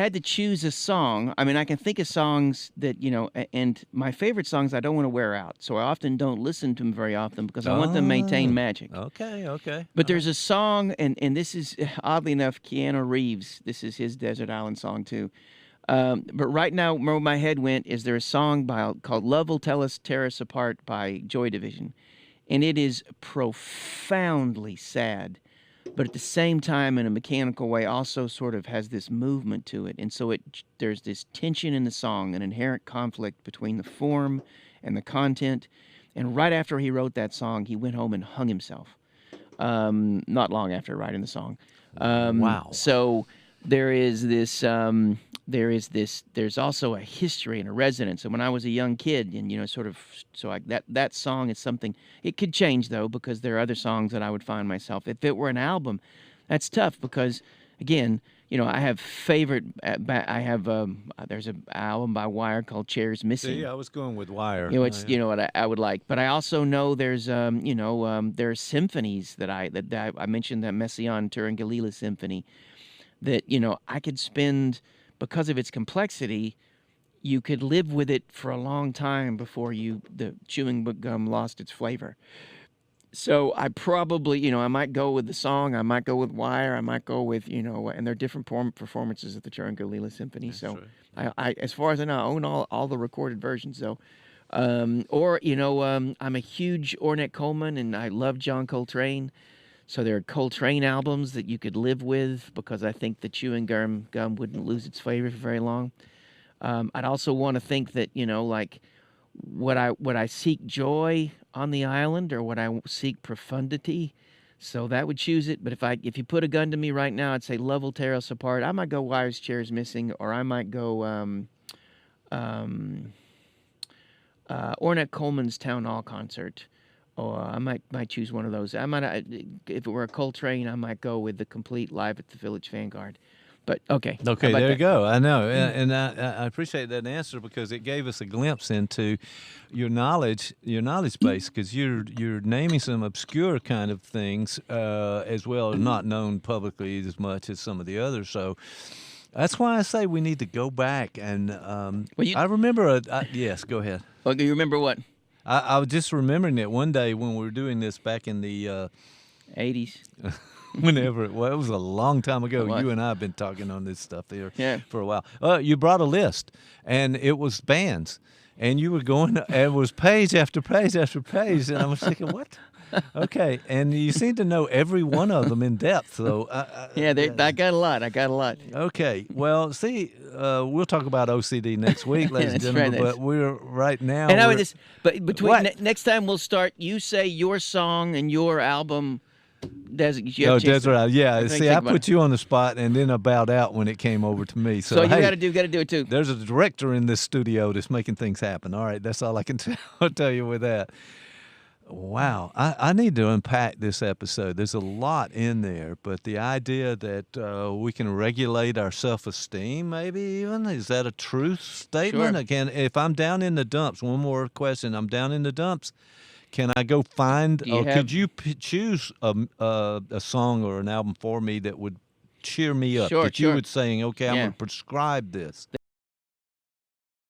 had to choose a song, I mean, I can think of songs that, and my favorite songs I don't want to wear out. So I often don't listen to them very often because I want them to maintain Oh, magic. okay, okay. But All right. there's a song, and this is oddly enough, Keanu Reeves. This is his Desert Island song too. But right now, where my head went is there a song called "Love Will Tear Us Apart" by Joy Division, and it is profoundly sad, but at the same time, in a mechanical way, also sort of has this movement to it, and so there's this tension in the song, an inherent conflict between the form and the content. And right after he wrote that song, he went home and hung himself. Not long after writing the song. Wow. So there is this. There's also a history and a resonance. And when I was a young kid, and sort of, that song is something. It could change though, because there are other songs that I would find myself. If it were an album, that's tough because, again, I have favorite. There's an album by Wire called "Chairs See, Missing." I was going with Wire. It's what I would like, but I also know there's symphonies that I mentioned, that Messiaen Turin Galila symphony, that I could spend, because of its complexity, you could live with it for a long time before the chewing gum lost its flavor. So I probably, I might go with the song, I might go with Wire, I might go with, and there are different performances of the Turin Galila symphony. That's So right. as far as I know, I own all the recorded versions though. I'm a huge Ornette Coleman, and I love John Coltrane. So there are Coltrane albums that you could live with because I think the chewing gum wouldn't lose its flavor for very long. I'd also want to think that, like, would I seek joy on the island, or would I seek profundity? So that would choose it. But if you put a gun to me right now, I'd say "Love Will Tear Us Apart." I might go "Wire's Chairs Missing," or I might go um, Ornette Coleman's Town Hall concert. Or I might choose one of those. If it were a Coltrane, I might go with the complete Live at the Village Vanguard. But okay, how Okay, about there you that? go. I know, and I appreciate that answer because it gave us a glimpse into your knowledge base. Because you're naming some obscure kind of things as well, not known publicly as much as some of the others. So that's why I say we need to go back and Well, I remember. Yes, go ahead. Well, you remember what? I was just remembering that one day when we were doing this back in the 80s. whenever it was a long time ago. What? You and I have been talking on this stuff there Yeah. for a while. You brought a list, and it was bands, and you were going, and it was page after page after page, and I was thinking, what? Okay, and you seem to know every one of them in depth. So Yeah, I got a lot. I got a lot. okay, well, see, we'll talk about OCD next week, ladies and That's gentlemen. right, But we're right now. And I would we're- just, but between What? next time we'll start. You say your song and your album. You Oh, have a chance that's to- right. Yeah. think See, I about put it. you on the spot, and then I bowed out when it came over to me. So, So you hey, got to do it too. there's a director in this studio that's making things happen. All right, that's all I can tell you with that. Wow, I need to unpack this episode. There's a lot in there, but the idea that we can regulate our self-esteem, maybe even, is that a truth statement? Sure. Again, if I'm down in the dumps, one more question. I'm down in the dumps. Can I go find, Do you or have- could you choose a song or an album for me that would cheer me up? Sure, that you sure. would saying, okay, I'm Yeah. going to prescribe this.